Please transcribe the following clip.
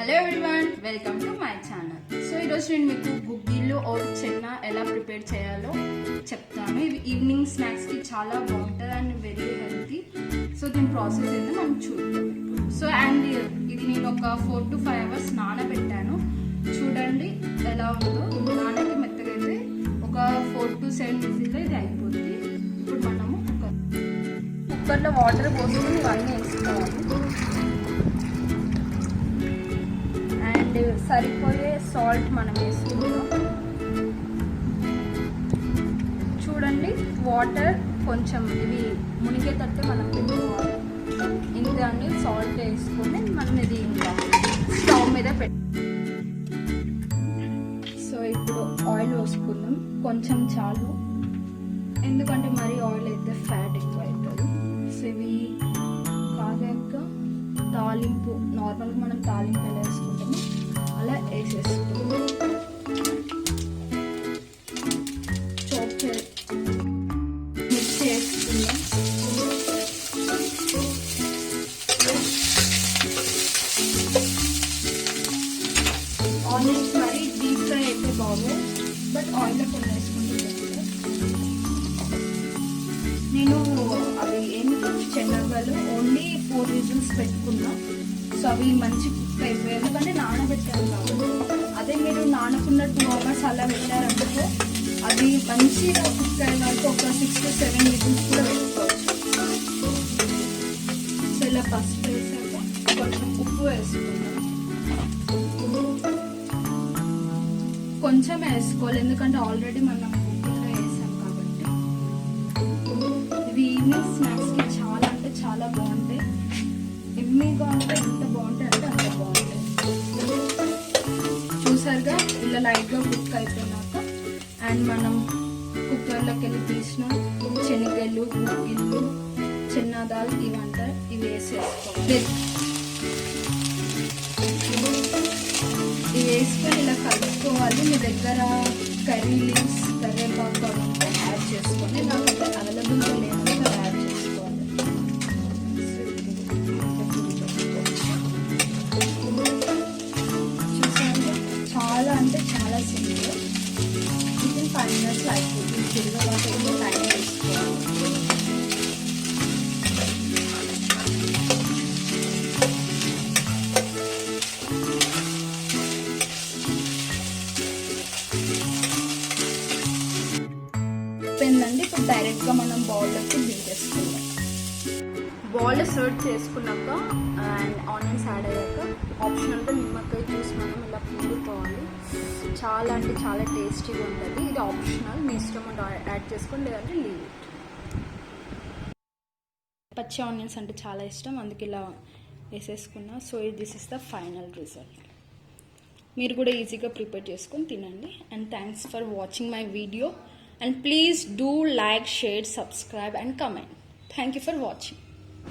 Hello everyone, welcome to my channel. So ఈరోజు నేను మీకు గుగ్గిళ్ళు ఆర్ చెన్నా ఎలా ప్రిపేర్ చేయాలో చెప్తాను. ఇవి ఈవినింగ్ స్నాక్స్కి చాలా బాగుంటుంది అండ్ వెరీ హెల్తీ. సో దీని ప్రాసెస్ ఏంటో మనం చూద్దాం. సో అండ్ ఇది నేను ఒక 4 to 5 hours నానబెట్టాను. చూడండి ఎలా ఉందో. నానకి మెత్తగా అయితే ఒక 4 to 7 విజిల్లో ఇది అయిపోతుంది. ఇప్పుడు మనము కుక్కర్లో వాటర్ పోసుకొని ఇవన్నీ వేసుకోవాలి. అండ్ సరిపోయే సాల్ట్ మనం వేసుకుంటాం. చూడండి వాటర్ కొంచెం ఇవి మునిగేటట్టు మనం పెట్టుకోవాలి. ఇందాన్ని సాల్ట్ వేసుకొని మనం ఇది ఇంకా స్టవ్ మీద సో ఇప్పుడు ఆయిల్ వేసుకుందాం. కొంచెం చాలు, ఎందుకంటే మరి ఆయిల్ అయితే ఫ్యాట్ ఎక్కువ అవుతుంది. సో ఇవి కాగాక తాలింపు, నార్మల్గా మనం తాలింపు ఎలా వేసుకుంటామో అలా వేసేసుకుంటాం. చాప్ మిక్స్ చేసుకుందాం. ఆనియన్స్ మరి డీప్ ఫ్రై అయితే బాగు, బట్ ఆయిల్లో కొన్ని వేసుకుంటున్నాను. నేను అవి ఏంటి చెనగలు ఓన్లీ 4 విజిల్స్ పెట్టుకున్నా. సో అవి మంచి కుక్ అయిపోయాయి, ఎందుకంటే నానబెట్టాను కాబట్టి. అదే మీరు నానకున్న 2 hours అలా పెట్టారనుకో అది మంచిగా కుక్ అయిన వరకు ఒక 6 to 7 విజిల్స్ కూడా పెట్టుకోవచ్చు. సో ఇలా పసుపు వేసాక కొంచెం ఉప్పు వేసుకుందాం. కొంచెం వేసుకోవాలి, ఎందుకంటే ఆల్రెడీ మనం కుక్కర్లో వేసాం కాబట్టి. ఇవి ఈవినింగ్ స్నాక్స్కి చాలా అంటే చాలా బాగుంటాయి. ఎమ్మీగా ఉంటే ఎంత బాగుంటాయి అంటే అంత బాగుంటాయి. చూసారుగా ఇలా లైట్గా కుక్ అయిపోయినాక అండ్ మనం కుక్కర్లోకి వెళ్ళి తీసిన శనగలు, గుగ్గిళ్ళు, చిన్న దాల్ ఇవంటారు, ఇవి వేసేసుకోవాలి. ఇవి వేసుకొని ఇలా కలుపుకోవాలి. మీ దగ్గర కర్రీ లీవ్స్, కరివేపాకు యాడ్ చేసుకొని, నాకైతే అవైలబుల్గా లేదు యాడ్ చేసుకోవాలి. చూసాను చాలా అంటే చాలా సింపుల్. ఇది 5 minutes అయిపోతుంది. తిరిగి ఎక్కువ టైం వేసుకోవాలి. అయిపోయిందండి. ఇప్పుడు డైరెక్ట్గా మనం బౌల్లోకి దించేసుకుందాం. బౌల్ సర్వ్ చేసుకున్నాక అండ్ ఆనియన్స్ యాడ్ అయ్యాక ఆప్షనల్గా నిమ్మకాయ జ్యూస్ మనం ఇలా పిండుకోవాలి. చాలా అంటే చాలా టేస్టీగా ఉంటుంది. ఇది ఆప్షనల్, మీ ఇష్టం యాడ్ చేసుకోండి, లేదంటే లీవ్ ఇట్. పచ్చి ఆనియన్స్ అంటే చాలా ఇష్టం, అందుకే ఇలా వేసేసుకున్నా. So this is the final result. మీరు కూడా ఈజీగా ప్రిపేర్ చేసుకొని తినండి. And thanks for watching my video. And please do like, share, subscribe and comment. Thank you for watching.